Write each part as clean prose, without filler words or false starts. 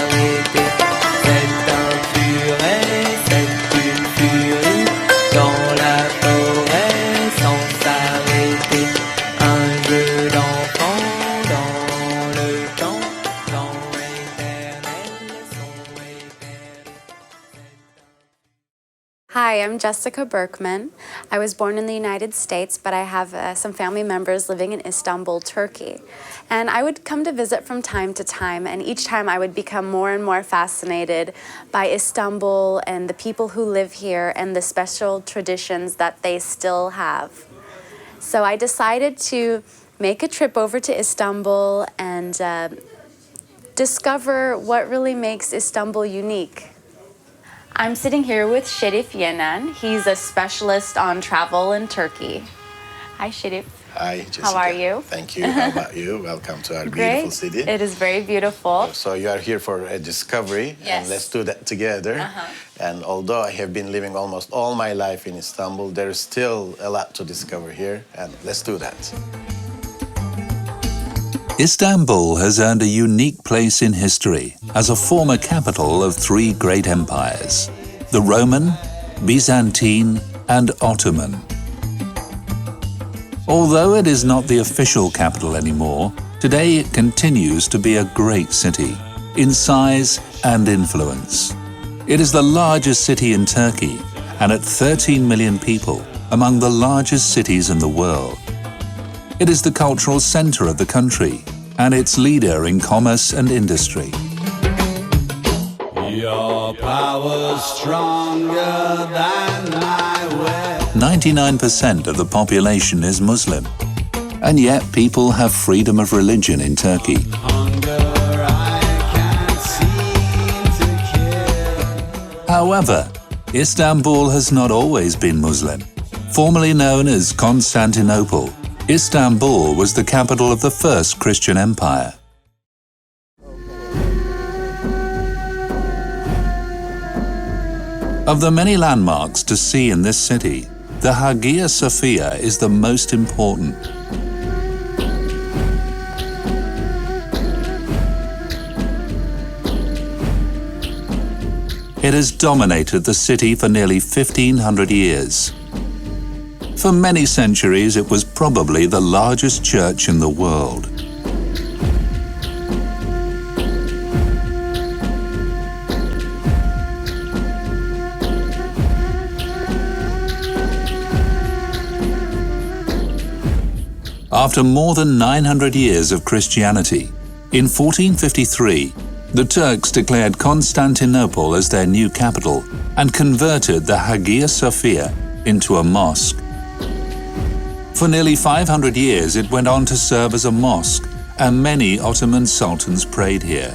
s'arrêter. C'est un furet, c'est une furie, dans la forêt sans s'arrêter. Un jeu d'enfant dans le temps, temps éternel, son éternel. Hi, I'm Jessica Berkman. I was born in the United States, but I have some family members living in Istanbul, Turkey. And I would come to visit from time to time, and each time I would become more and more fascinated by Istanbul and the people who live here and the special traditions that they still have. So I decided to make a trip over to Istanbul and discover what really makes Istanbul unique. I'm sitting here with Serif Yenen. He's a specialist on travel in Turkey. Hi, Serif. Hi, Jessica. How are you? Thank you. How about you? Welcome to our beautiful city. It is very beautiful. So you are here for a discovery, Yes. and let's do that together. And although I have been living almost all my life in Istanbul, there is still a lot to discover here, and let's do that. Istanbul has earned a unique place in history as a former capital of three great empires: the Roman, Byzantine, and Ottoman. Although it is not the official capital anymore, today it continues to be a great city in size and influence. It is the largest city in Turkey and at 13 million people, among the largest cities in the world. It is the cultural center of the country and its leader in commerce and industry. Your power's stronger than my will. 99% of the population is Muslim, and yet people have freedom of religion in Turkey. Hunger I can't seem to kill. However, Istanbul has not always been Muslim. Formerly known as Constantinople, Istanbul was the capital of the First Christian Empire. Of the many landmarks to see in this city, the Hagia Sophia is the most important. It has dominated the city for nearly 1,500 years. For many centuries, it was probably the largest church in the world. After more than 900 years of Christianity, in 1453, the Turks declared Constantinople as their new capital and converted the Hagia Sophia into a mosque. For nearly 500 years, it went on to serve as a mosque, and many Ottoman sultans prayed here.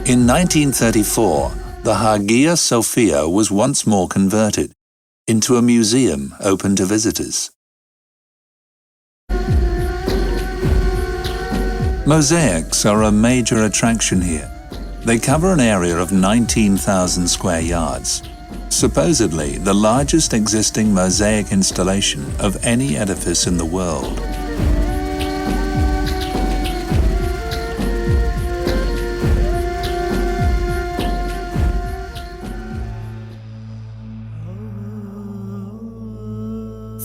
In 1934, the Hagia Sophia was once more converted into a museum open to visitors. Mosaics are a major attraction here. They cover an area of 19,000 square yards, supposedly the largest existing mosaic installation of any edifice in the world.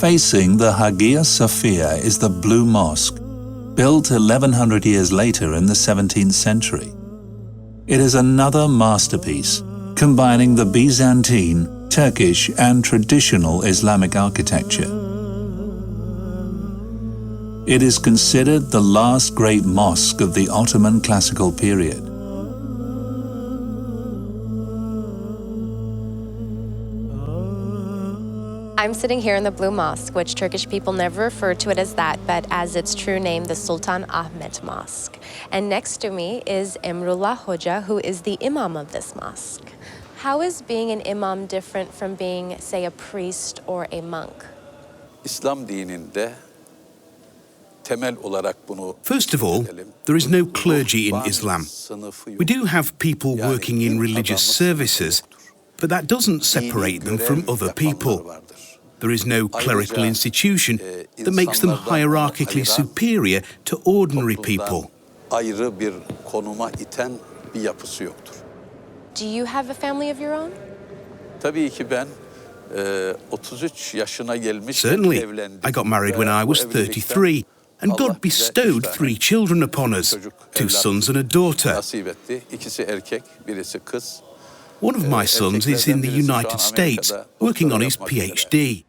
Facing the Hagia Sophia is the Blue Mosque, built 1,100 years later in the 17th century. It is another masterpiece, combining the Byzantine, Turkish, and traditional Islamic architecture. It is considered the last great mosque of the Ottoman classical period. I'm sitting here in the Blue Mosque, which Turkish people never refer to it as that, but as its true name, the Sultan Ahmed Mosque. And next to me is Emrullah Hoca, who is the Imam of this mosque. How is being an Imam different from being, say, a priest or a monk? İslam dininde temel olarak bunu First of all, there is no clergy in Islam. We do have people working in religious services, but that doesn't separate them from other people. There is no clerical institution that makes them hierarchically superior to ordinary people. Ayrı bir konuma iten bir yapısı yoktur. Do you have a family of your own? Tabii ki ben 33 yaşına gelmişken Certainly. evlendim. I got married when I was 33, and God bestowed 3 children upon us, 2 sons and a daughter. Nasip etti. İkisi erkek, birisi kız. One of my sons is in the United States, working on his PhD.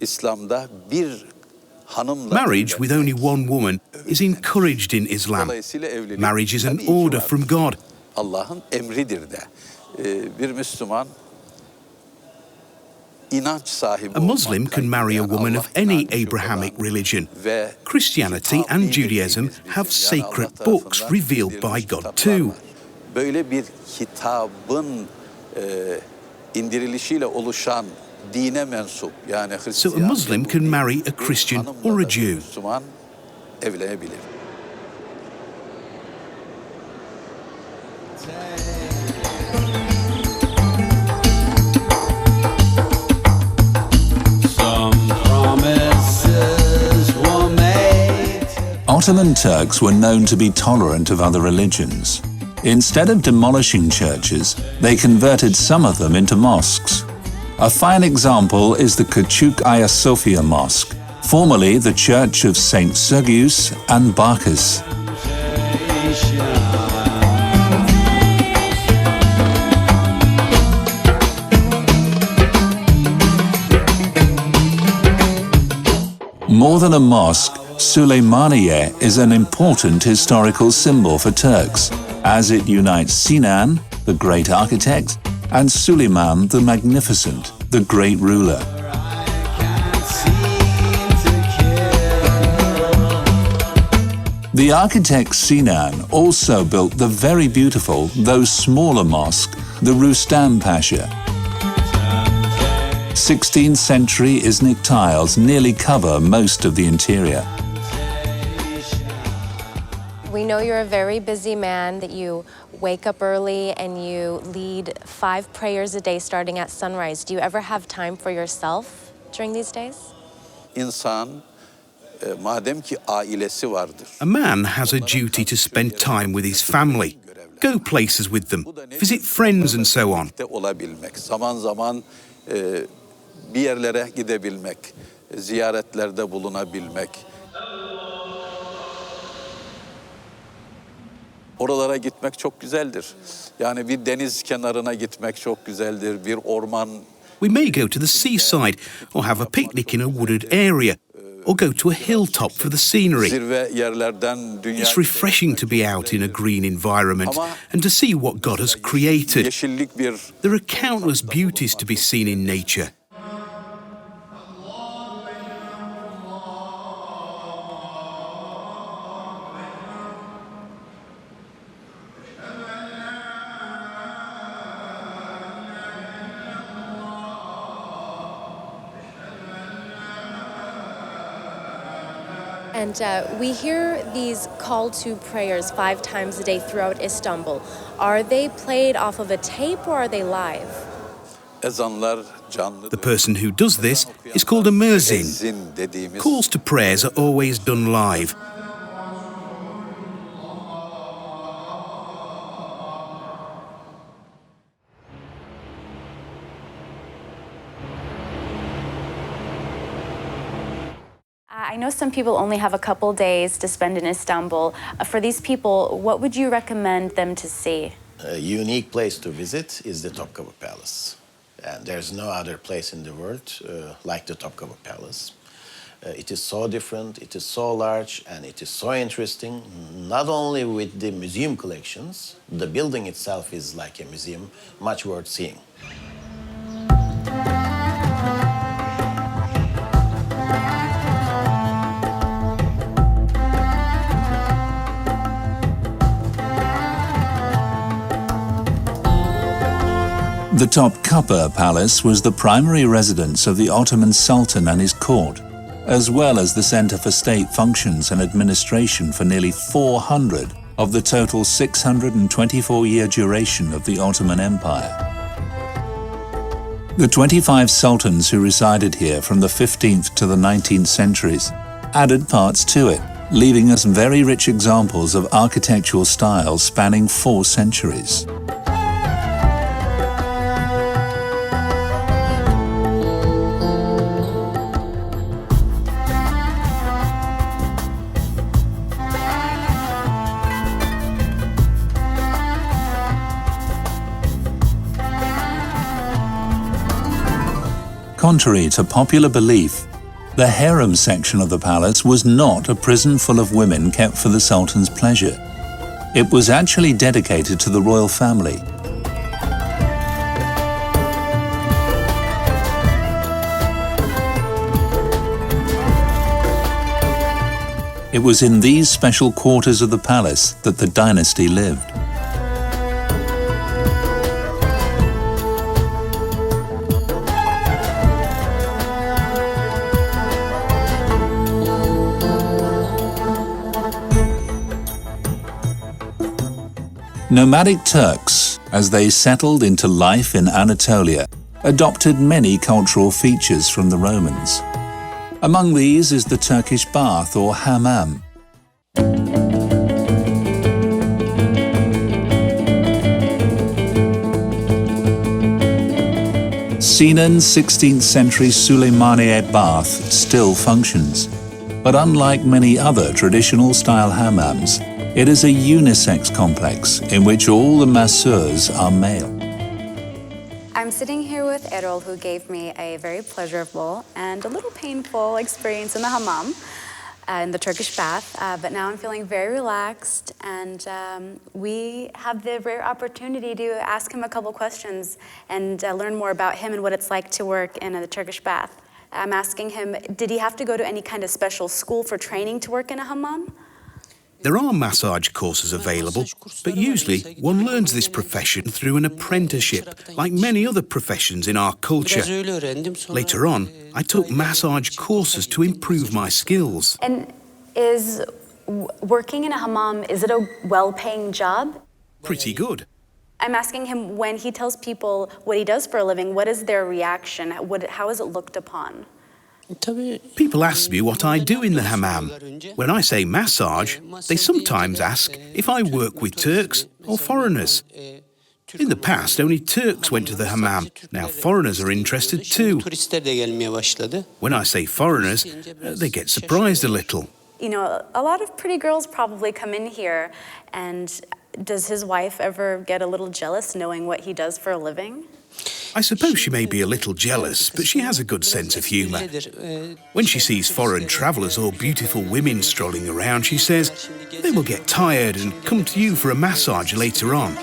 İslam'da bir hanımla Marriage with only one woman is encouraged in Islam. Dolayısıyla evlilik Marriage is an tabii ki order vardır. from God. Allah'ın emridir de. Bir Müslüman inanç sahibi A Muslim olmakla can marry a ilgili, woman Allah of any inancı Abrahamic olan religion. ve Christianity kitap and indirdiğimiz Judaism bizim, have yani sacred Allah books tarafından revealed by indirilmiş God kitaplar too. var. Böyle bir kitabın indirilişiyle oluşan dine mensup, yani So a Hristiyan Muslim can marry a Christian hanımla or a da bir Jew. Müslüman evlenebilir. Some promises were made. Ottoman Turks were known to be tolerant of other religions. Instead of demolishing churches, they converted some of them into mosques. A fine example is the Küçük Ayasofya Mosque, formerly the Church of Saint Sergius and Bacchus. More than a mosque, Süleymaniye is an important historical symbol for Turks, as it unites Sinan, the great architect, and Süleyman the Magnificent, the great ruler. The architect Sinan also built the very beautiful, though smaller mosque, the Rüstempaşa. 16th century Iznik tiles nearly cover most of the interior. We know you're a very busy man, that you wake up early and you lead 5 prayers a day starting at sunrise. Do you ever have time for yourself during these days? İnsan madem ki ailesi vardır. A man has a duty to spend time with his family, go places with them, visit friends and so on. Olabilmek, zaman zaman bir yerlere gidebilmek, ziyaretlerde bulunabilmek. Oralara gitmek çok güzeldir. Yani bir deniz kenarına gitmek çok güzeldir, bir orman. We may go to the seaside or have a picnic in a wooded area or go to a hilltop for the scenery. Zirve yerlerden dünya. It's refreshing to be out in a green environment and to see what God has created. Yeşillik bir. There are countless beauties to be seen in nature. And we hear these call to prayers 5 times a day throughout Istanbul. Are they played off of a tape or are they live? Ezanlar canlı. The person who does this is called a muezzin. Ezin dediğimiz. Calls to prayers are always done live. I know some people only have a couple days to spend in Istanbul. For these people, what would you recommend them to see? A unique place to visit is the Topkapı Palace. And there's no other place in the world like the Topkapı Palace. It is so different, it is so large, and it is so interesting, not only with the museum collections, the building itself is like a museum, much worth seeing. The Topkapı Palace was the primary residence of the Ottoman Sultan and his court, as well as the centre for state functions and administration for nearly 400 of the total 624-year duration of the Ottoman Empire. The 25 sultans who resided here from the 15th to the 19th centuries added parts to it, leaving us very rich examples of architectural styles spanning 4 centuries. Contrary to popular belief, the harem section of the palace was not a prison full of women kept for the Sultan's pleasure. It was actually dedicated to the royal family. It was in these special quarters of the palace that the dynasty lived. Nomadic Turks, as they settled into life in Anatolia, adopted many cultural features from the Romans. Among these is the Turkish bath or Hamam. Sinan's 16th century Süleymaniye bath still functions, but unlike many other traditional style hammams, it is a unisex complex in which all the masseurs are male. I'm sitting here with Erol, who gave me a very pleasurable and a little painful experience in the hammam, in the Turkish bath, but now I'm feeling very relaxed, and we have the rare opportunity to ask him a couple questions and learn more about him and what it's like to work in a Turkish bath. I'm asking him, did he have to go to any kind of special school for training to work in a hammam? There are massage courses available, but usually one learns this profession through an apprenticeship, like many other professions in our culture. Later on, I took massage courses to improve my skills. And is working in a hammam, is it a well-paying job? Pretty good. I'm asking him, when he tells people what he does for a living, what is their reaction? How is it looked upon? People ask me what I do in the hammam. When I say massage, they sometimes ask if I work with Turks or foreigners. In the past, only Turks went to the hammam. Now foreigners are interested too. When I say foreigners, they get surprised a little. You know, a lot of pretty girls probably come in here, and does his wife ever get a little jealous knowing what he does for a living? I suppose she may be a little jealous, but she has a good sense of humour. When she sees foreign travellers or beautiful women strolling around, she says, they will get tired and come to you for a massage later on.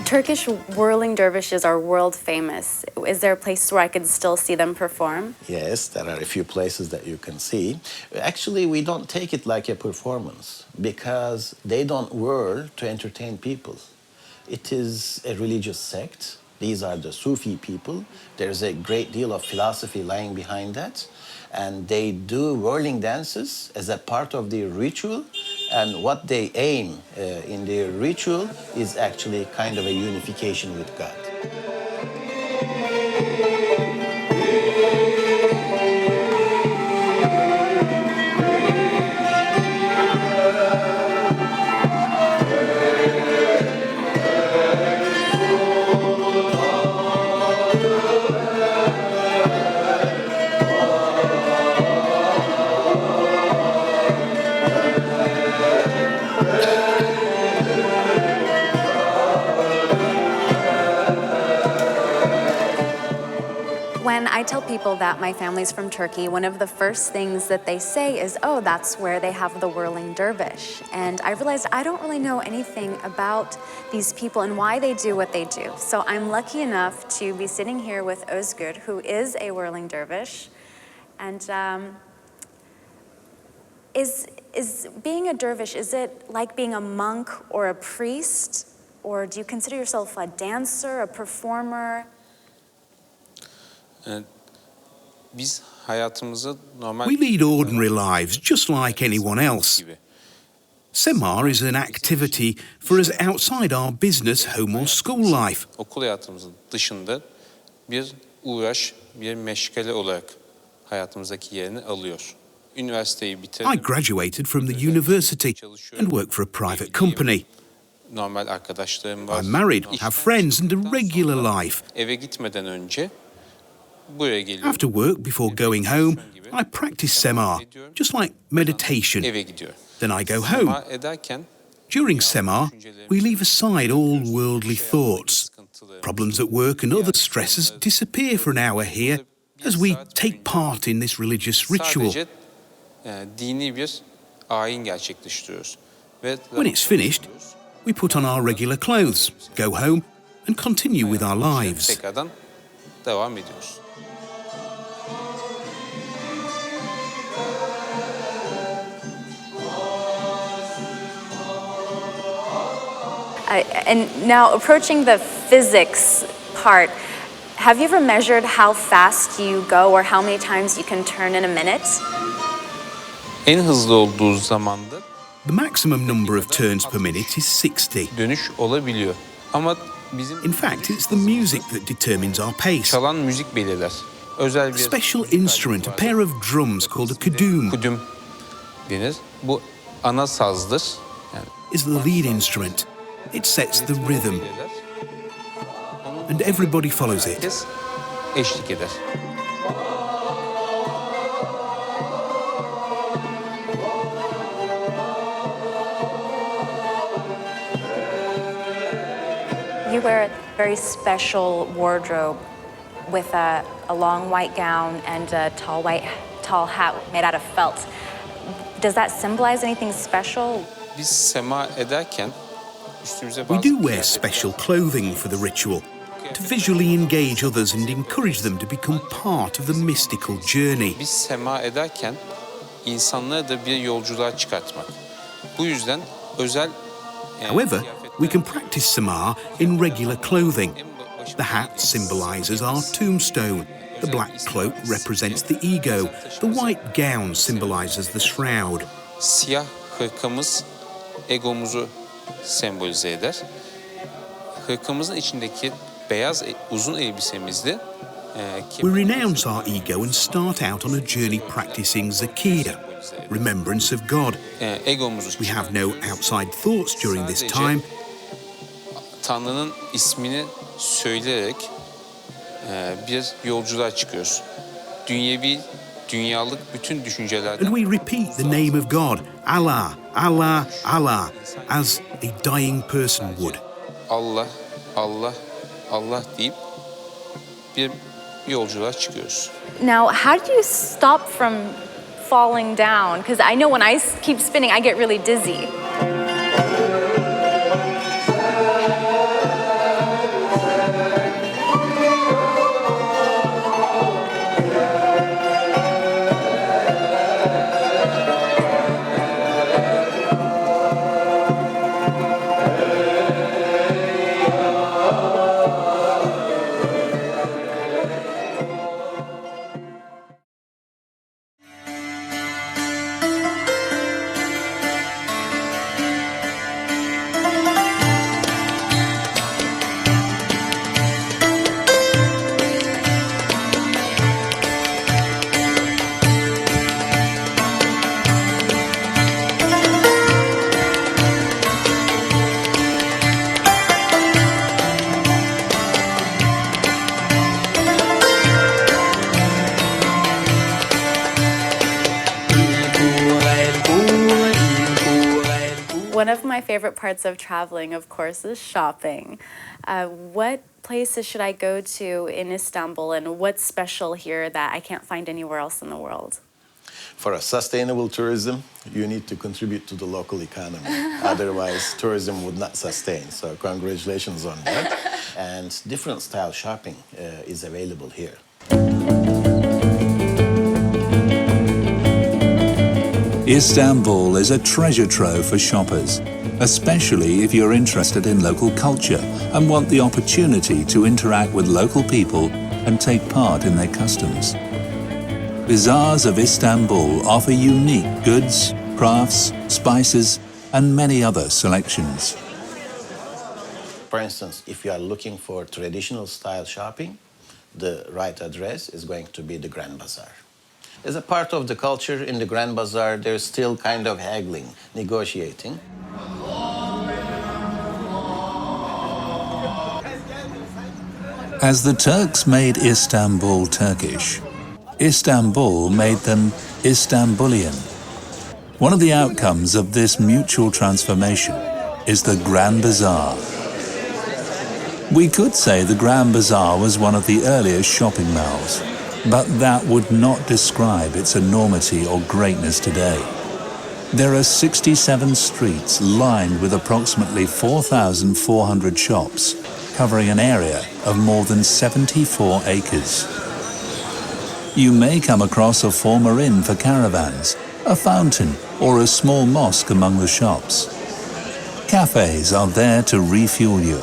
Turkish whirling dervishes are world famous. Is there a place where I could still see them perform? Yes, there are a few places that you can see. Actually, we don't take it like a performance because they don't whirl to entertain people. It is a religious sect. These are the Sufi people. There's a great deal of philosophy lying behind that. And they do whirling dances as a part of the ritual. And what they aim in their ritual is actually kind of a unification with God. When I tell people that my family's from Turkey, one of the first things that they say is, oh, that's where they have the whirling dervish. And I realized I don't really know anything about these people and why they do what they do. So I'm lucky enough to be sitting here with Özgür, who is a whirling dervish. And Is being a dervish, is it like being a monk or a priest? Or do you consider yourself a dancer, a performer? Biz hayatımızı normal We lead ordinary lives just like anyone else. gibi. Semar is an activity for us outside our business, home or school life. Okul hayatımızın dışında bir uğraş, bir meşgale olarak hayatımızdaki yerini alıyor. Üniversiteyi bitirdim. I graduated from the university and work for a private company. Normal arkadaşlarım var. I'm married, İşten have friends and a çıktıktan regular sonra life. Eve gitmeden önce buraya geliyorum. After work, before going home, I practice Semar, just like meditation. Eve gidiyorum. Then I go home. Sema ederken During Semar, we leave aside all worldly thoughts. Problems at work and other stresses disappear for an hour here as we take part in this religious ritual. sadece dini bir ayin gerçekleştiriyoruz. Ve When it's finished, we put on our regular clothes, go home, and continue with our lives. tekrardan devam ediyoruz. And now approaching the physics part, have you ever measured how fast you go or how many times you can turn in a minute? En hızlı olduğu zamanda The maximum number of turns per minute is 60. dönüş olabiliyor. Ama bizim In fact, it's the music that determines our pace. çalan müzik belirler. Özel A bir special instrument, a pair of drums called a kudum, kudüm denir. Bu ana sazdır. Yani is the lead instrument. It sets the rhythm, belirler. and everybody follows it. Herkes eşlik eder. You wear a very special wardrobe with a long white gown and a tall hat made out of felt. Does that symbolize anything special? Biz sema ederken üstümüze We bazı do wear kıyafetler- special clothing for the ritual to visually engage others and encourage them to become part of the mystical journey. Biz sema ederken insanları da bir yolculuğa çıkartmak. Bu yüzden özel However, we can practice Samar in regular clothing. The hat symbolizes our tombstone. The black cloak represents the ego. The white gown symbolizes the shroud. Siyah hırkamız egomuzu sembolize eder. Hırkamızın içindeki beyaz uzun elbisemizde We renounce our ego and start out on a journey practicing Zakia, remembrance of God. egomuzu We have no outside thoughts during this time. Tanrı'nın ismini söyleyerek bir yolculuğa çıkıyoruz. Dünyalık bütün düşüncelerden And we repeat the name of God, Allah, Allah, Allah, as a dying person would. Allah, Allah, Allah deyip bir yolculuğa çıkıyoruz. Now, how do you stop from falling down? Because I know when I keep spinning, I get really dizzy. One of my favorite parts of traveling, of course, is shopping. What places should I go to in Istanbul, and what's special here that I can't find anywhere else in the world? For a sustainable tourism, you need to contribute to the local economy. Otherwise, tourism would not sustain. So congratulations on that. And different style shopping is available here. Istanbul is a treasure trove for shoppers, especially if you're interested in local culture and want the opportunity to interact with local people and take part in their customs. Bazaars of Istanbul offer unique goods, crafts, spices, and many other selections. For instance, if you are looking for traditional style shopping, the right address is going to be the Grand Bazaar. As a part of the culture in the Grand Bazaar, there's still kind of haggling, negotiating. As the Turks made Istanbul Turkish, Istanbul made them Istanbulian. One of the outcomes of this mutual transformation is the Grand Bazaar. We could say the Grand Bazaar was one of the earliest shopping malls, but that would not describe its enormity or greatness today. There are 67 streets lined with approximately 4,400 shops, covering an area of more than 74 acres. You may come across a former inn for caravans, a fountain, or a small mosque among the shops. Cafes are there to refuel you.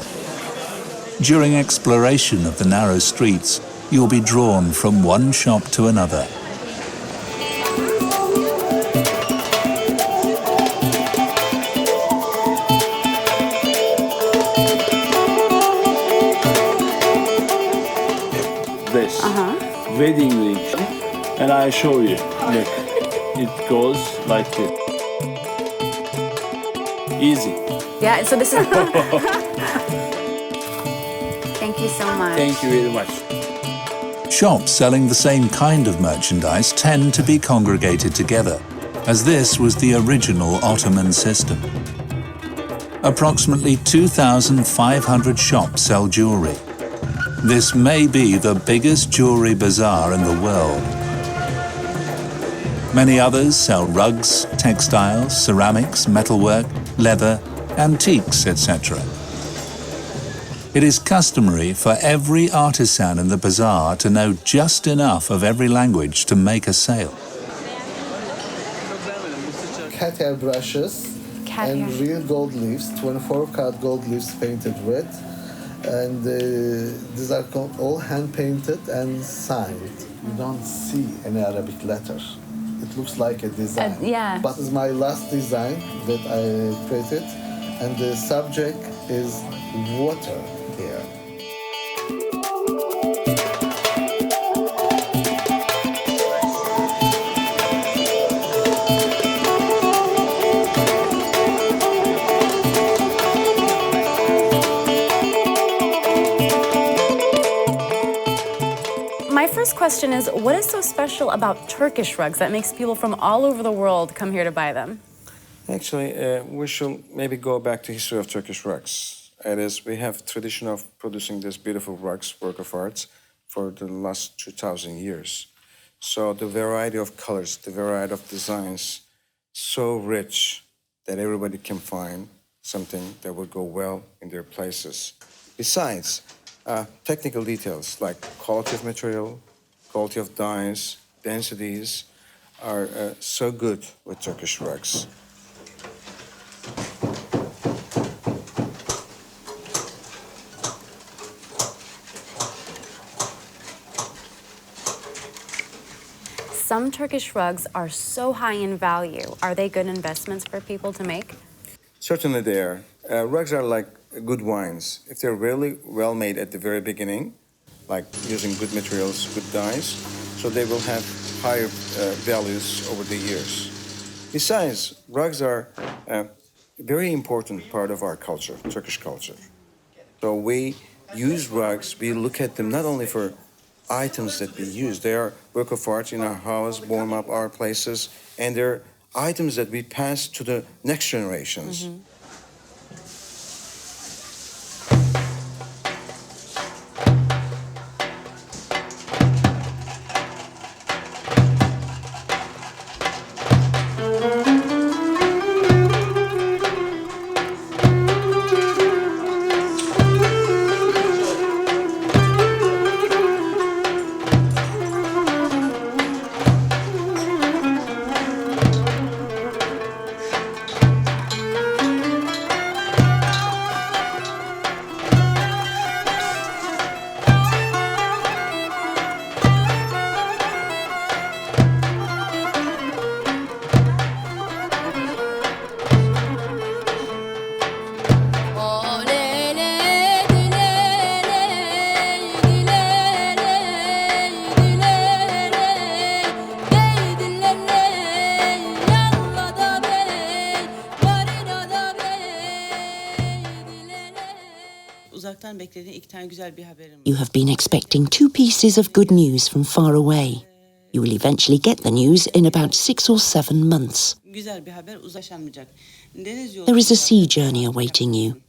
During exploration of the narrow streets, you'll be drawn from one shop to another. This wedding ring, and I show you. Look, it goes like this. Easy. Yeah, so this is... Thank you so much. Thank you very much. Shops selling the same kind of merchandise tend to be congregated together, as this was the original Ottoman system. Approximately 2,500 shops sell jewelry. This may be the biggest jewelry bazaar in the world. Many others sell rugs, textiles, ceramics, metalwork, leather, antiques, etc. It is customary for every artisan in the bazaar to know just enough of every language to make a sale. Cat hair brushes and real gold leaves, 24-karat gold leaves painted red. And these are all hand-painted and signed. You don't see any Arabic letter. It looks like a design. Yeah. But it's my last design that I created. And the subject is water here. My first question is, what is so special about Turkish rugs that makes people from all over the world come here to buy them? Actually, we should maybe go back to history of Turkish rugs. It is, we have tradition of producing these beautiful rugs, work of arts, for the last 2,000 years. So the variety of colors, the variety of designs, so rich that everybody can find something that would go well in their places. Besides, technical details like quality of material, quality of dyes, densities are so good with Turkish rugs. Some Turkish rugs are so high in value. Are they good investments for people to make? Certainly they are. Rugs are like good wines. If they're really well made at the very beginning, like using good materials, good dyes, so they will have higher values over the years. Besides, rugs are a very important part of our culture, Turkish culture. So we use rugs, we look at them not only for items that we use, they are work of art in our house, warm up our places, and they're items that we pass to the next generations. Mm-hmm. You have been expecting 2 pieces of good news from far away. You will eventually get the news in about 6 or 7 months. There is a sea journey awaiting you.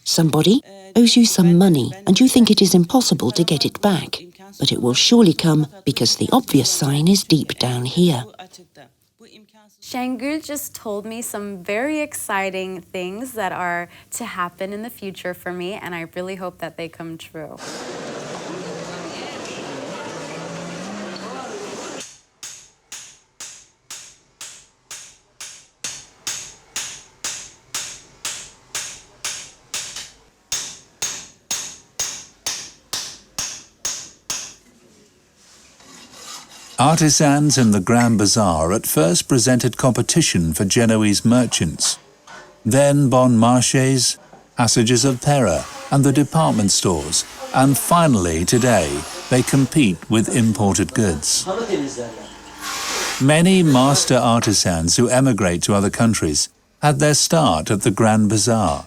Somebody owes you some money and you think it is impossible to get it back, but it will surely come because the obvious sign is deep down here. Şengül just told me some very exciting things that are to happen in the future for me, and I really hope that they come true. Artisans in the Grand Bazaar at first presented competition for Genoese merchants. Then bon marchés, passages of Pera and the department stores. And finally, today, they compete with imported goods. Many master artisans who emigrate to other countries had their start at the Grand Bazaar.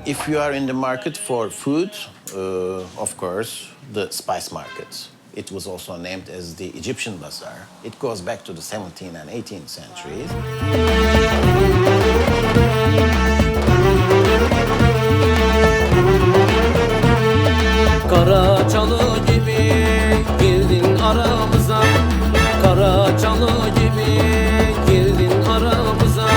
If you are in the market for food, of course, the spice market. It was also named as the Egyptian Bazaar. It goes back to the 17th and 18th centuries. Karaçalı gibi girdin aramıza, Karaçalı gibi girdin aramıza.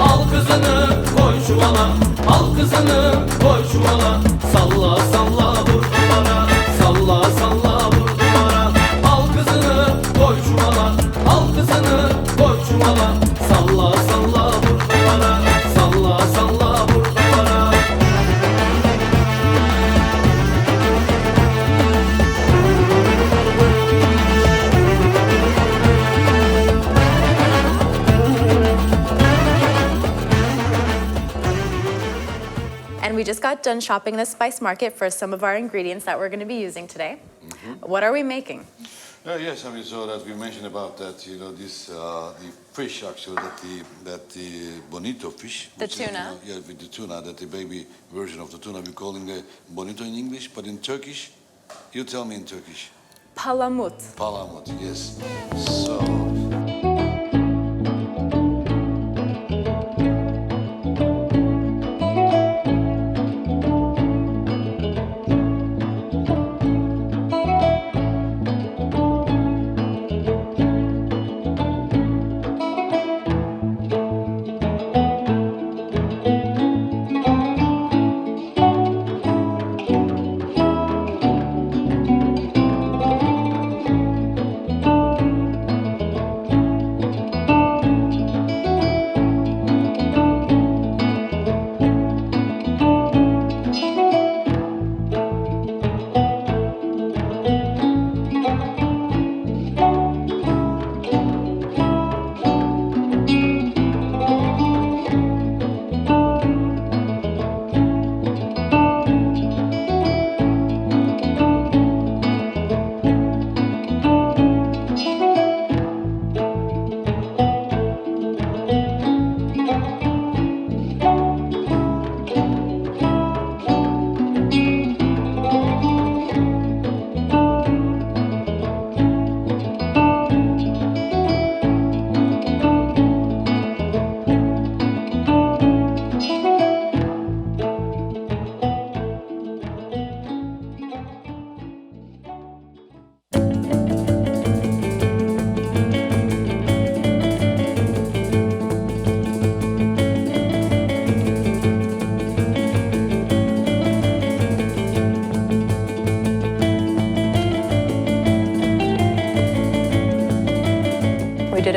Al kızını koy çuvala, al kızını koy çuvala. Salla salla vur duvara, salla salla vur duvara. Al kızını koy çuvala, al kızını koy çuvala. Salla salla vur duvara, salla salla vur duvara. And we just got done shopping the spice market for some of our ingredients that we're going to be using today. What are we making? Yes, I mean, so that we mentioned about that, you know, this the fish actually that the bonito fish, The tuna. Is, with the tuna, that the baby version of the tuna, we call it the bonito in English, but in Turkish, you tell me in Turkish. Palamut. Palamut, yes. So.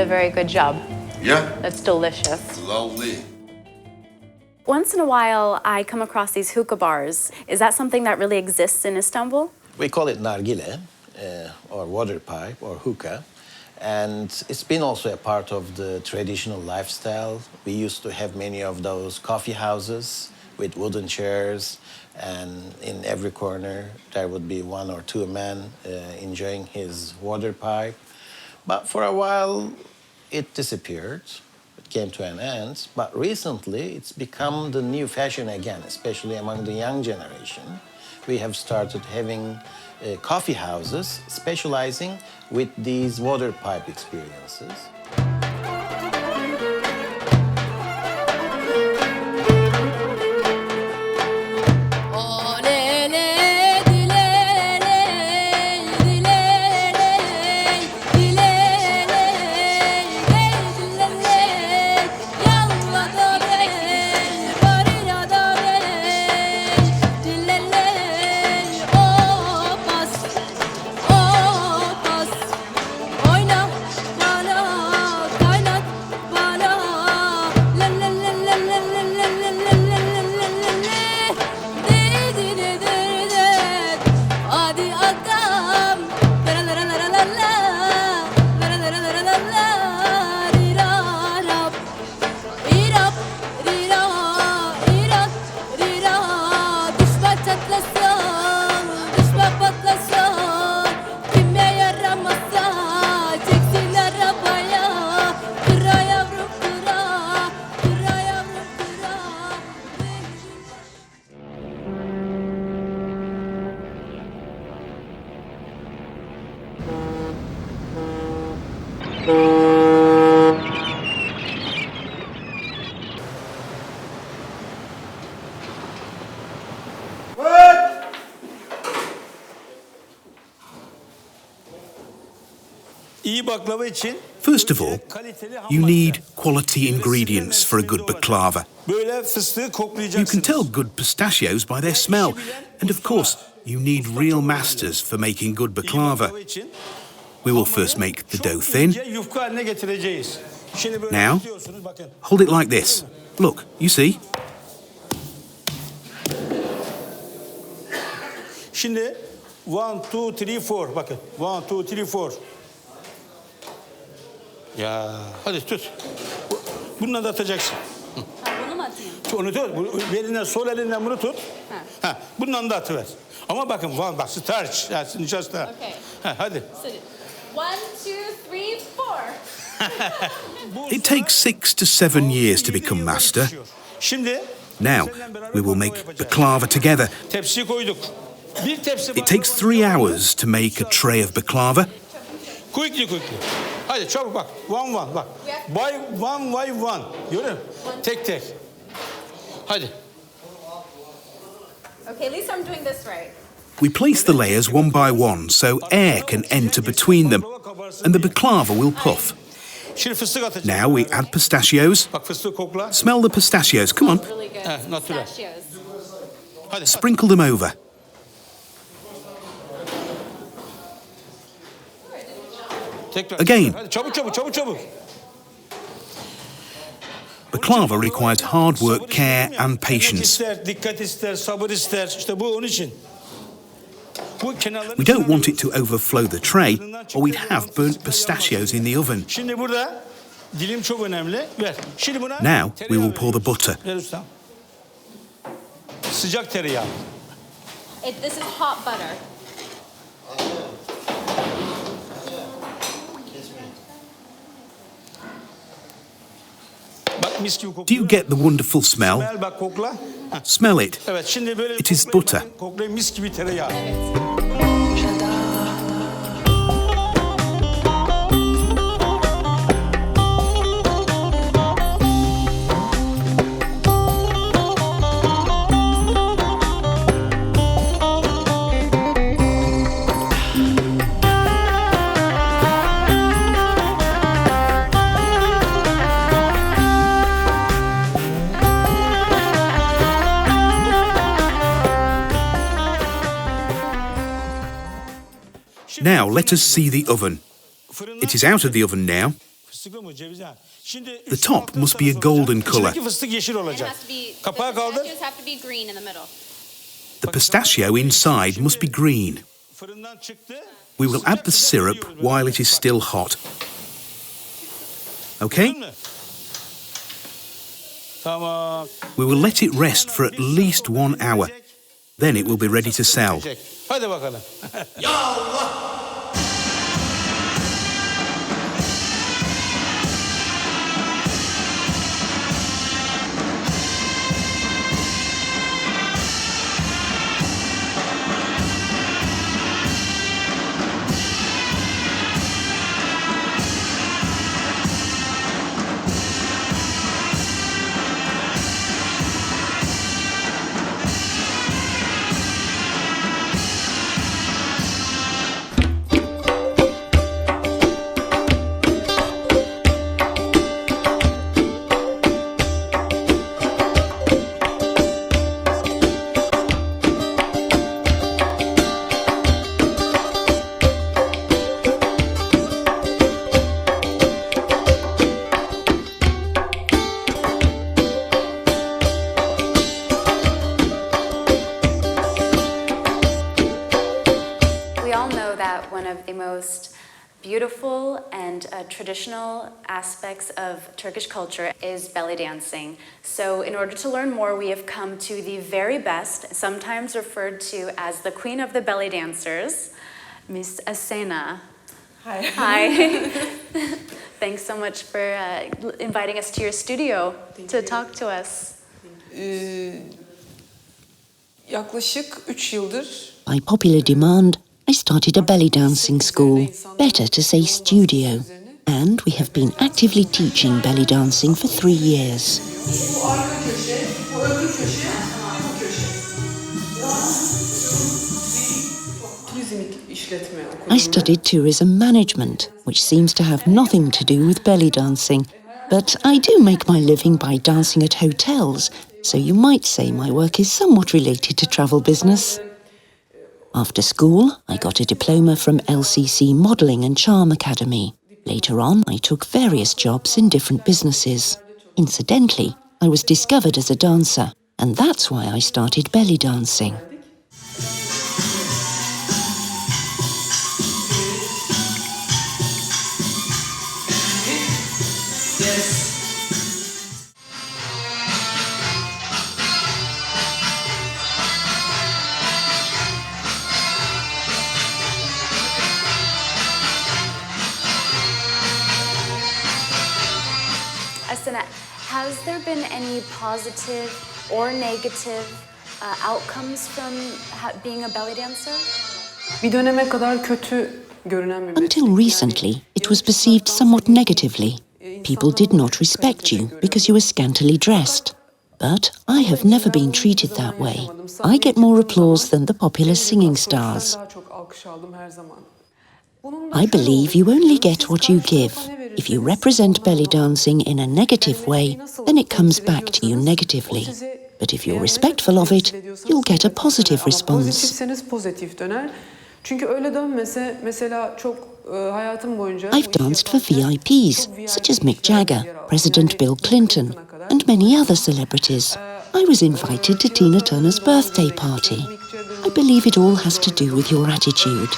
a very good job. Yeah, That's delicious. lovely. Once in a while, I come across these hookah bars. Is that something that really exists in Istanbul? We call it nargile, or water pipe, or hookah. And it's been also a part of the traditional lifestyle. We used to have many of those coffee houses with wooden chairs, and in every corner there would be one or two men enjoying his water pipe. But for a while it disappeared. It came to an end. But recently it's become the new fashion again, especially among the young generation. We have started having coffee houses specializing with these water pipe experiences. First of all, you need quality ingredients for a good baklava. You can tell good pistachios by their smell. And of course, you need real masters for making good baklava. We will first make the dough thin. Now, hold it like this. Look, you see? Şimdi 1, 2, 3, 4 bakın. 1, 2, 3, 4. Ya hadi tut. Bununla da atacaksın. Bunu mu atayım? Onu tut. Elinden, sol elinden bunu tut. Ha, bununla da atıver. Ama bakın bak starch. Yani nişasta. Okay. Ha, hadi. 1, 2, 3, 4. It takes 6 to 7 years to become master. Şimdi Now, we will make baklava together. tepsiyi koyduk. Bir tepsi It takes 3 hours to make a tray of baklava. Quickly. Hadi çabuk bak. One bak. By one. Görüyor musun? Tek. Hadi. Okay, at least I'm doing this right. We place the layers one by one so air can enter between them and the baklava will puff. Şimdi fıstık atacağız. Now we add pistachios. Bak fıstığı kokla. Smell the pistachios, come on. Really good. Natural. Pistachios. Hadi. Sprinkle them over. Tekrar. Again. Hadi çabuk. Baklava requires hard work, care and patience. Dikkat ister, sabır ister. İşte bu onun için. We don't want it to overflow the tray or we'd have burnt pistachios in the oven. Şimdi burada dilim çok önemli. Ver. Şimdi buna Now we will pour the butter. Ver ustam. Sıcak tereyağı. This is hot butter. Bak mis gibi kokuyor. Do you get the wonderful smell? Smell bak kokla. Smell it. Evet şimdi böyle It is butter. koklayın mis gibi tereyağı. Now let us see the oven. It is out of the oven now. Fıstıklı mı cevizi? Şimdi The top must be a golden colour. İçindeki fıstık yeşil olacak. Kapağı The kaldır. pistachios have to be green in the middle. The pistachio inside must be green. Fırından çıktı. We will add the syrup while it is still hot. Okay? Tamam. We will let it rest for at least 1 hour. Then it will be ready to sell. Hadi bakalım. Beautiful and traditional aspects of Turkish culture is belly dancing. So in order to learn more, we have come to the very best, sometimes referred to as the queen of the belly dancers, Miss Asena. Hi. Hi. Thanks so much for inviting us to your studio to talk to us. Yaklaşık 3 yıldır By popular demand, I started a belly dancing school, better to say studio, and we have been actively teaching belly dancing for 3 years. bu arka köşe, bu öbür köşe, bu köşe. Turizm işletme okulu. I studied tourism management, which seems to have nothing to do with belly dancing, but I do make my living by dancing at hotels, so you might say my work is somewhat related to travel business. After school, I got a diploma from LCC Modelling and Charm Academy. Later on, I took various jobs in different businesses. Incidentally, I was discovered as a dancer, and that's why I started belly dancing. Asena, has there been any positive or negative outcomes from being a belly dancer? Bir döneme kadar kötü görünen bir meslek. Until recently, it was perceived somewhat negatively. People did not respect you because you were scantily dressed. But I have never been treated that way. I get more applause than the popular singing stars. Daha çok alkış aldım her zaman. I believe you only get what you give. If you represent belly dancing in a negative way, then it comes back to you negatively. But if you're respectful of it, you'll get a positive response. Pozitifseniz pozitif döner. Çünkü öyle dönmese mesela çok hayatım boyunca I've danced for VIPs, such as Mick Jagger, President Bill Clinton, and many other celebrities. I was invited to Tina Turner's birthday party. I believe it all has to do with your attitude.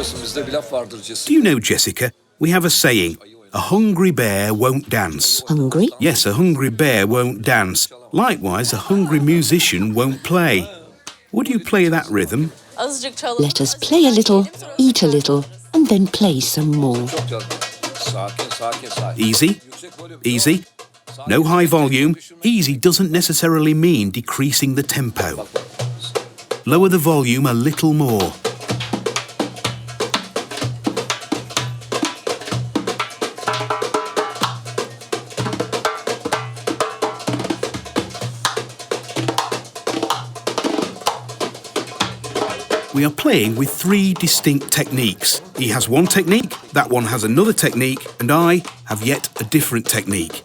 Do you know, Jessica, we have a saying, a hungry bear won't dance. Hungry? Yes, a hungry bear won't dance. Likewise, a hungry musician won't play. Would you play that rhythm? Let us play a little, eat a little, and then play some more. Easy? Easy? No high volume. Easy doesn't necessarily mean decreasing the tempo. Lower the volume a little more. We are playing with 3 distinct techniques. He has one technique, that one has another technique, and I have yet a different technique.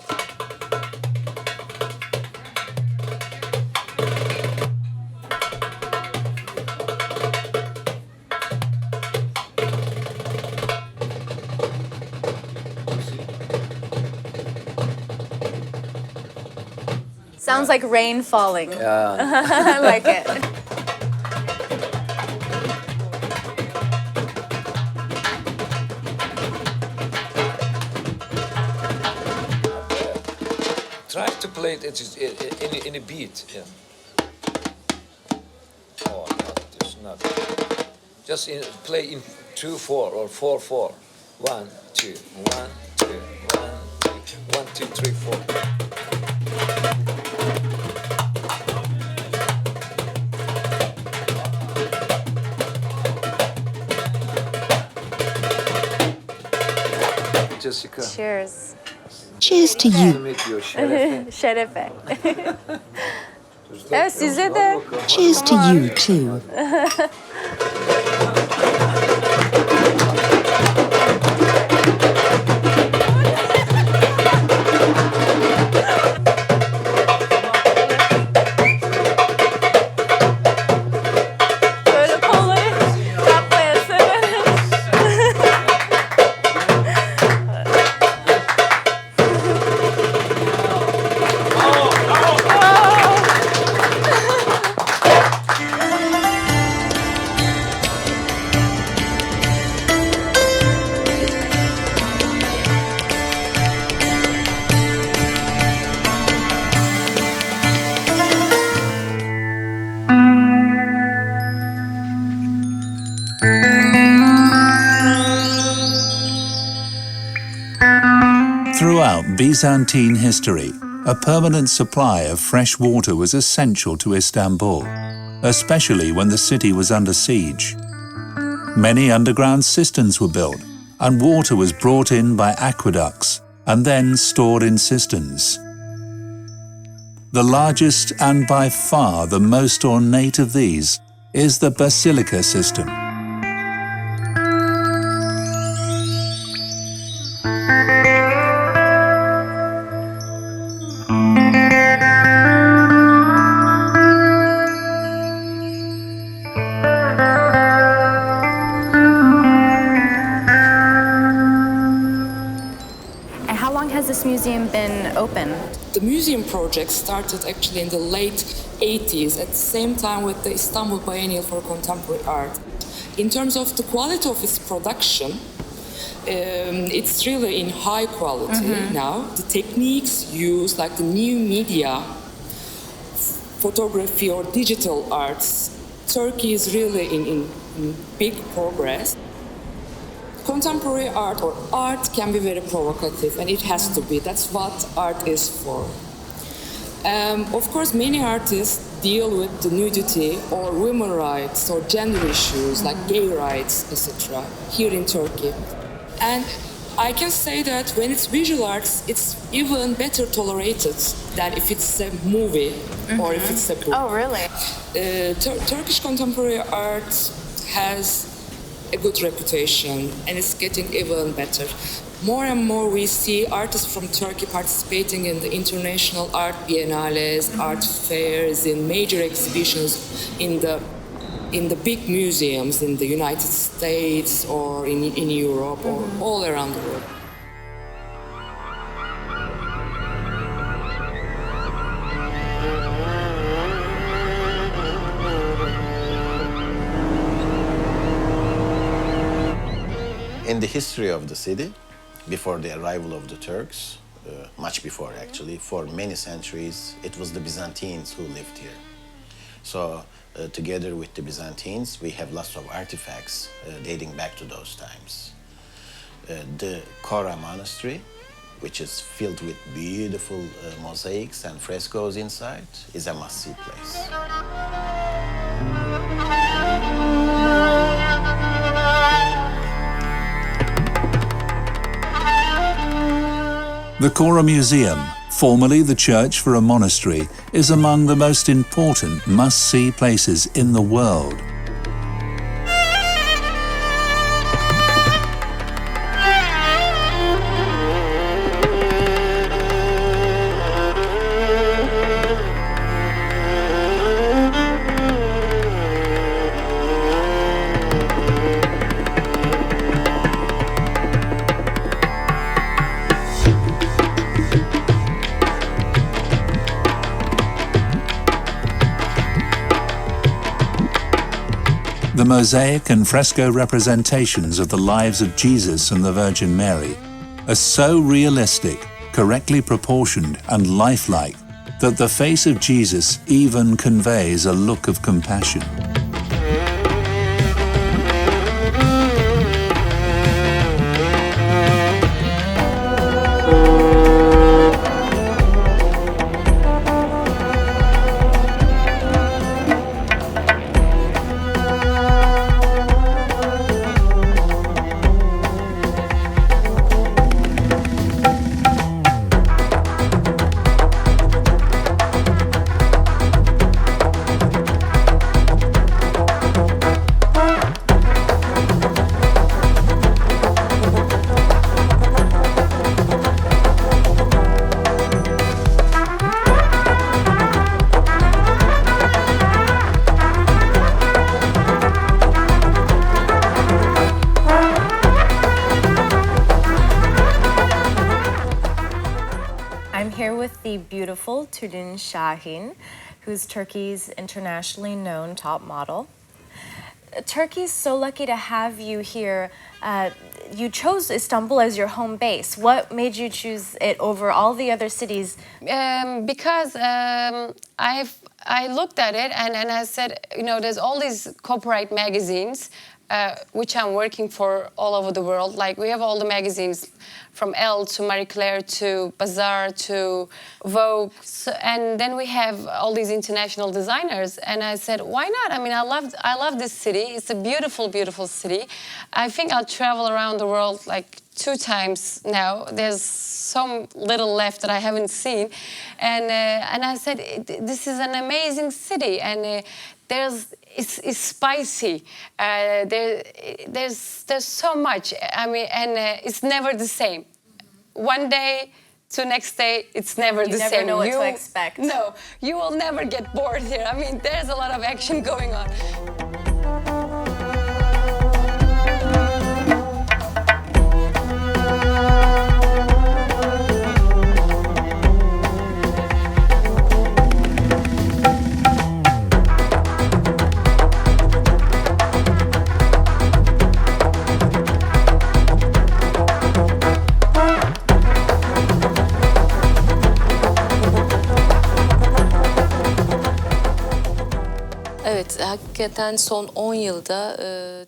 Sounds like rain falling. Yeah. I like it. Try to play it in a beat. Yeah. Oh, no, it's not. Just play in 2/4 or 4/4. 1, 2, 1, 2, 1, 2, 1, 2, 3, 4. Jessica. Cheers. Cheers to you. Şerefe. Evet, size de. Cheers to you too. Böyle kolları kaplayasın. Throughout Byzantine history, a permanent supply of fresh water was essential to Istanbul, especially when the city was under siege. Many underground cisterns were built, and water was brought in by aqueducts and then stored in cisterns. The largest and by far the most ornate of these is the Basilica Cistern. Museum been open? The museum project started actually in the late 80s at the same time with the Istanbul Biennial for Contemporary Art. In terms of the quality of its production, it's really in high quality now. The techniques used, like the new media, photography or digital arts, Turkey is really in big progress. Contemporary art or art can be very provocative, and it has to be. That's what art is for. Of course, many artists deal with the nudity or women rights or gender issues like gay rights, etc. here in Turkey. And I can say that when it's visual arts, it's even better tolerated than if it's a movie or if it's a book. Oh, really? Turkish contemporary art has a good reputation, and it's getting even better. More and more we see artists from Turkey participating in the international art biennales, art fairs, in major exhibitions in the big museums in the United States or in Europe or all around the world. In the history of the city, before the arrival of the Turks, much before actually, for many centuries, it was the Byzantines who lived here. So together with the Byzantines, we have lots of artifacts dating back to those times. The Chora Monastery, which is filled with beautiful mosaics and frescoes inside, is a must-see place. The Chora Museum, formerly the church for a monastery, is among the most important must-see places in the world. The mosaic and fresco representations of the lives of Jesus and the Virgin Mary are so realistic, correctly proportioned and lifelike that the face of Jesus even conveys a look of compassion. Beautiful Tülin Şahin, who's Turkey's internationally known top model. Turkey's so lucky to have you here. You chose Istanbul as your home base. What made you choose it over all the other cities? Because I looked at it and I said, you know, there's all these corporate magazines which I'm working for all over the world. Like we have all the magazines from Elle to Marie Claire to Bazaar to Vogue. So, and then we have all these international designers. And I said, why not? I mean, I love this city. It's a beautiful, beautiful city. I think I'll travel around the world like 2 times now. There's so little left that I haven't seen. And I said, this is an amazing city. And it's spicy. There's so much. I mean, and it's never the same. One day to next day, it's never the same. You never know what to expect. No, you will never get bored here. I mean, there's a lot of action going on.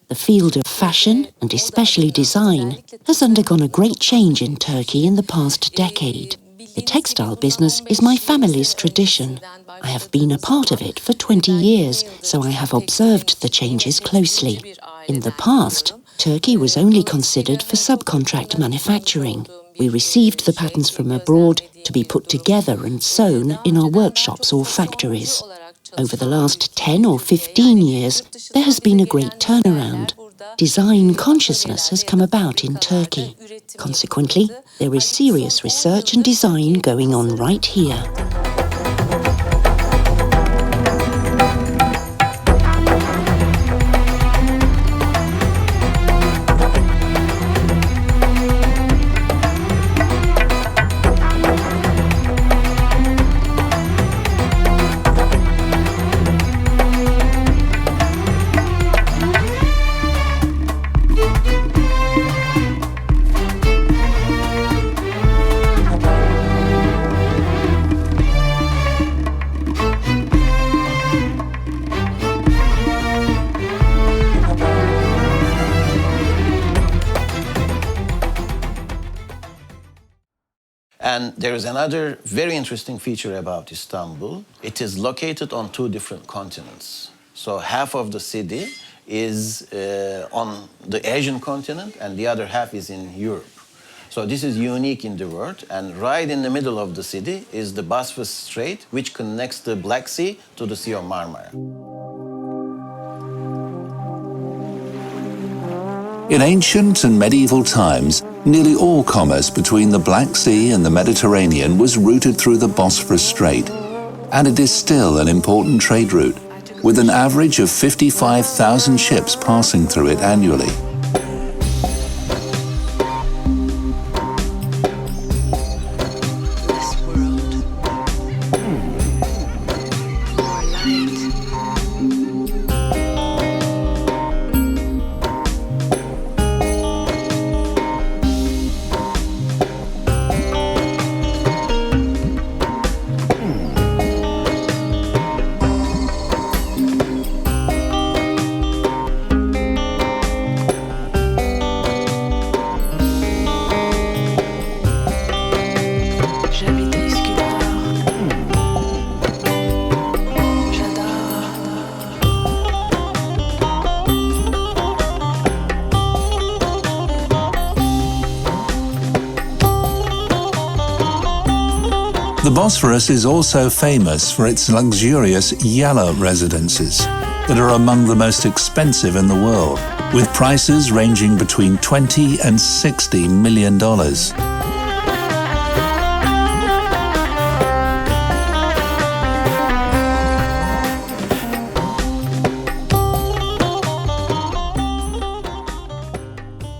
The field of fashion, and especially design, has undergone a great change in Turkey in the past decade. The textile business is my family's tradition. I have been a part of it for 20 years, so I have observed the changes closely. In the past, Turkey was only considered for subcontract manufacturing. We received the patterns from abroad to be put together and sewn in our workshops or factories. Over the last 10 or 15 years, there has been a great turnaround. Design consciousness has come about in Turkey. Consequently, there is serious research and design going on right here. And there is another very interesting feature about Istanbul. It is located on two different continents. So half of the city is on the Asian continent and the other half is in Europe. So this is unique in the world, and right in the middle of the city is the Bosphorus Strait, which connects the Black Sea to the Sea of Marmara. In ancient and medieval times, nearly all commerce between the Black Sea and the Mediterranean was routed through the Bosphorus Strait, and it is still an important trade route, with an average of 55,000 ships passing through it annually. The Bosphorus is also famous for its luxurious yalla residences that are among the most expensive in the world, with prices ranging between $20 and $60 million.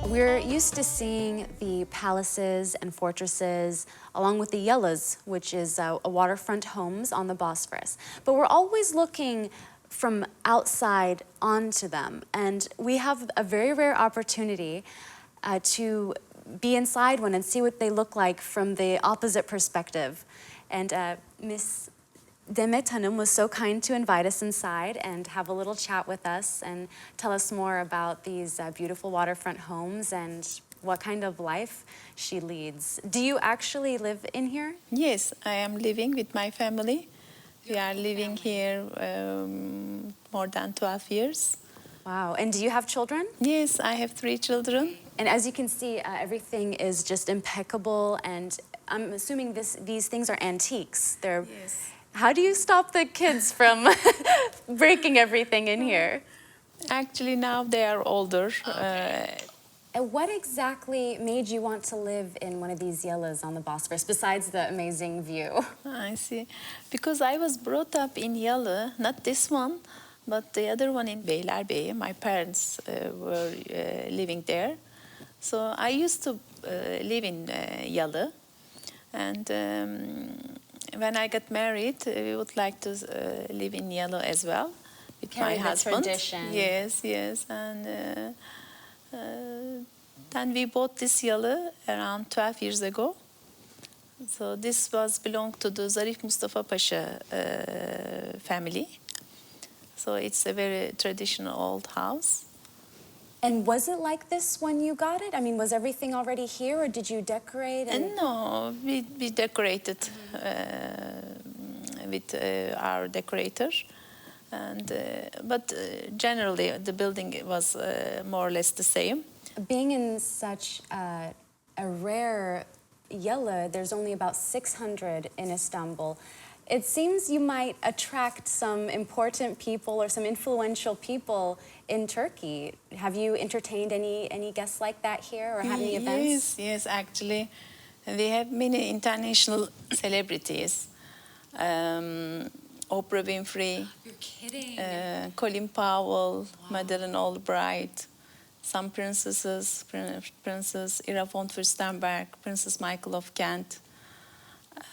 We're used to seeing the palaces and fortresses along with the yallas, which is waterfront homes on the Bosphorus. But we're always looking from outside onto them. And we have a very rare opportunity to be inside one and see what they look like from the opposite perspective. And Miss Demet Hanım was so kind to invite us inside and have a little chat with us and tell us more about these beautiful waterfront homes and what kind of life she leads. Do you actually live in here? Yes, I am living with my family. We are living here more than 12 years. Wow, and do you have children? Yes, I have 3 children. And as you can see, everything is just impeccable, and I'm assuming these things are antiques. Yes. How do you stop the kids from breaking everything in here? Actually, now they are older. And what exactly made you want to live in one of these yallas on the Bosphorus, besides the amazing view? I see. Because I was brought up in Yalı, not this one, but the other one in Beylerbeyi. My parents were living there. So I used to live in Yalı. And when I got married, we would like to live in Yalı as well with my husband. Tradition. Yes, yes. And then we bought this yalı around 12 years ago. So this belonged to the Serif Mustafa Pasha family. So it's a very traditional old house. And was it like this when you got it? I mean, was everything already here, or did you decorate? No, we decorated with our decorator. And but generally the building was more or less the same. Being in such a rare yalla, there's only about 600 in Istanbul. It seems you might attract some important people or some influential people in Turkey. Have you entertained any guests like that here, or had any events? Yes, actually, we have many international celebrities. Oprah Winfrey, You're kidding. Colin Powell, Madeleine Albright, some princesses, Princess Ira von Fürstenberg, Princess Michael of Kent,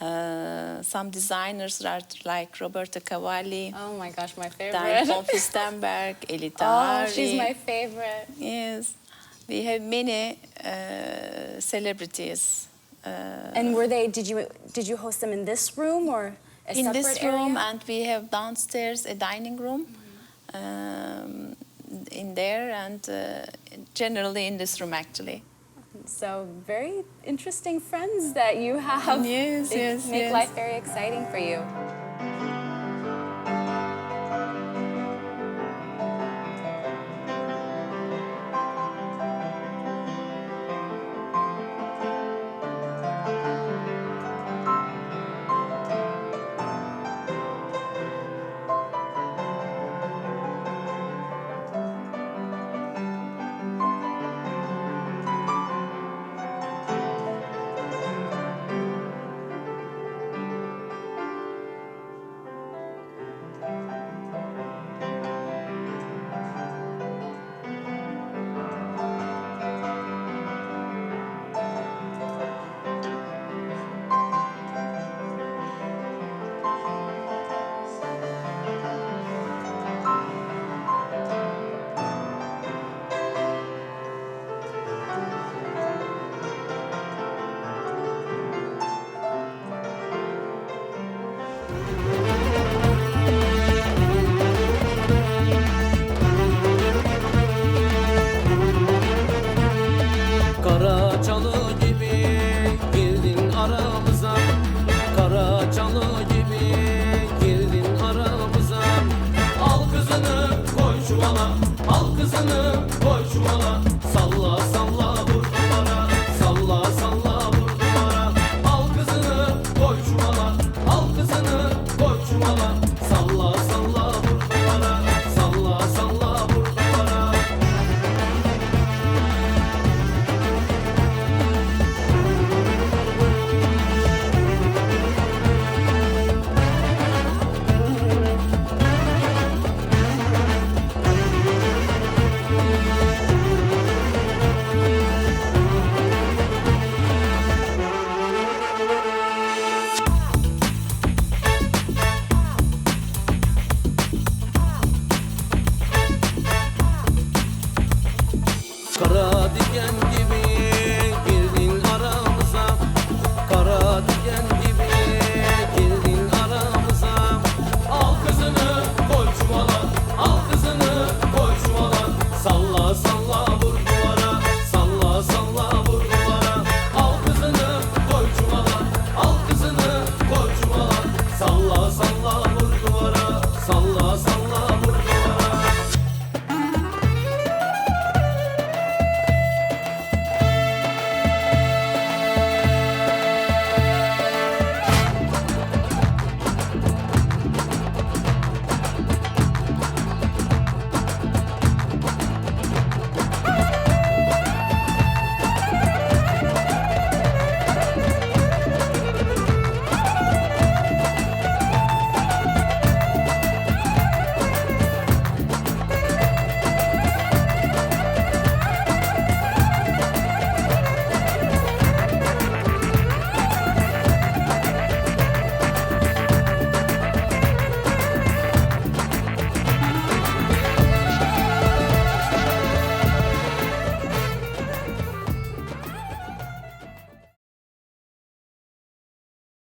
some designers like Roberta Cavalli. Oh my gosh, my favorite. Diane von Fürstenberg, Elita Oh, she's my favorite. Yes, we have many celebrities. And were they? Did you host them in this room or a in separate this room, area? and we have downstairs a dining room in there, and generally in this room actually. So very interesting friends that you have. Yes, They yes, make yes. life very exciting for you. Kara diken gibi